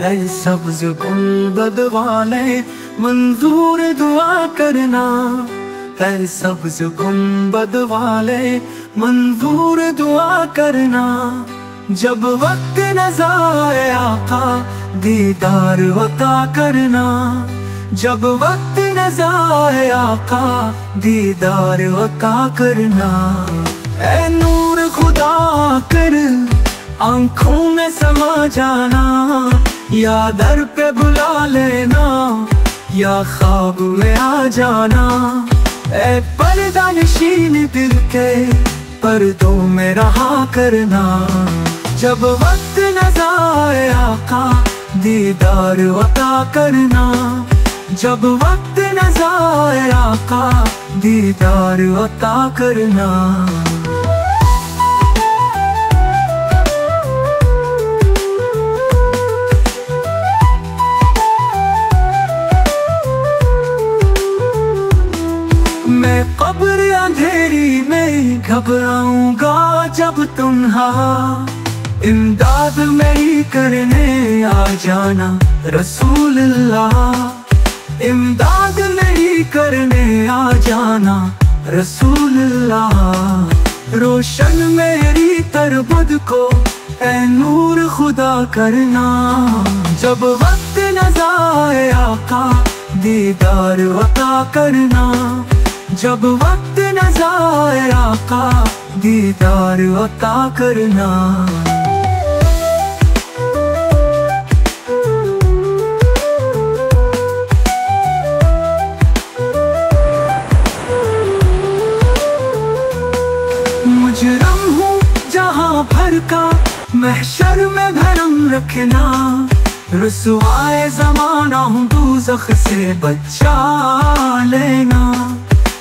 ऐ सब्ज गुंबद वाले मंजूर दुआ करना, ऐ सब्ज गुंबद वाले मंजूर दुआ करना, जब वक्त नज़ारे आका दीदार अता करना, जब वक्त नज़ारे आका दीदार अता करना। ऐ नूर खुदा कर आँखों में समा जाना, या दर पे बुला लेना या ख्वाब में आ जाना। ऐ पर्दा नशीन दिल के पर्दों में रहा करना, जब वक्त नज़ारे आका दीदार अता करना, जब वक्त नज़ारे आका दीदार अता करना। मैं कब्र अंधेरी में घबराऊंगा जब तुम्हा इमदाद मेरी करने आ जाना रसूल अल्लाह, इमदाद मेरी करने आ जाना रसूल अल्लाह। रोशन मेरी तरबद को ऐ नूर खुदा करना, जब वक्त नज़ारे आका दीदार अता करना, जब वक्त नज़ारे आका दीदार अता करना। मुजरम हूँ जहाँ भर का महशर में भरम रखना, रुसवाए ज़माना हूँ दोज़ख से बचा लेना,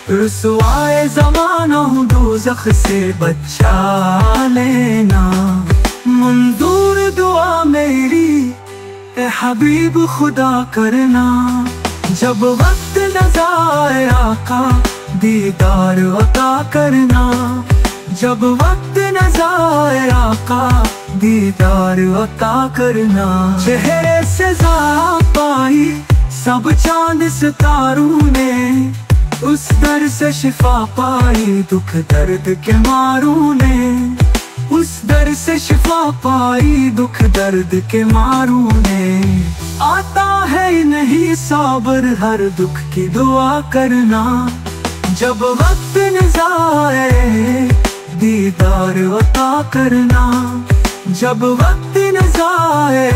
रुसवाए ज़माना हूँ दोज़ख से बचा लेना। मंजूर दुआ मेरी ए हबीब खुदा करना, जब वक्त नज़ारे आका दीदार अता करना, जब वक्त नज़ारे आका दीदार अता करना। चेहरे से ज़ात पाई सब चांद सितारों ने, उस दर से शिफा पाई दुख दर्द के मारों ने, उस दर से शिफा पाई दुख दर्द के मारों ने। आता है नहीं साबर हर दुख की दुआ करना, जब वक्त नज़ारे दीदार अता करना, जब वक्त नज़ारे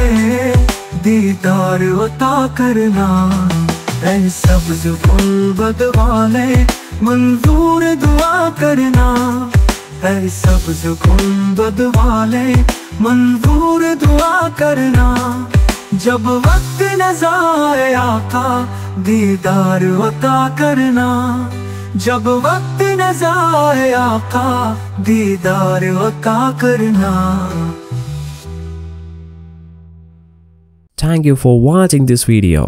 दीदार अता करना। ऐ सब्ज गुंबद वाले मंजूर दुआ करना, ऐ सब्ज गुंबद वाले मंजूर दुआ करना, जब वक्त नज़ारे आका दीदार अता करना, जब वक्त नज़ारे आका दीदार अता करना। Thank you for watching this video.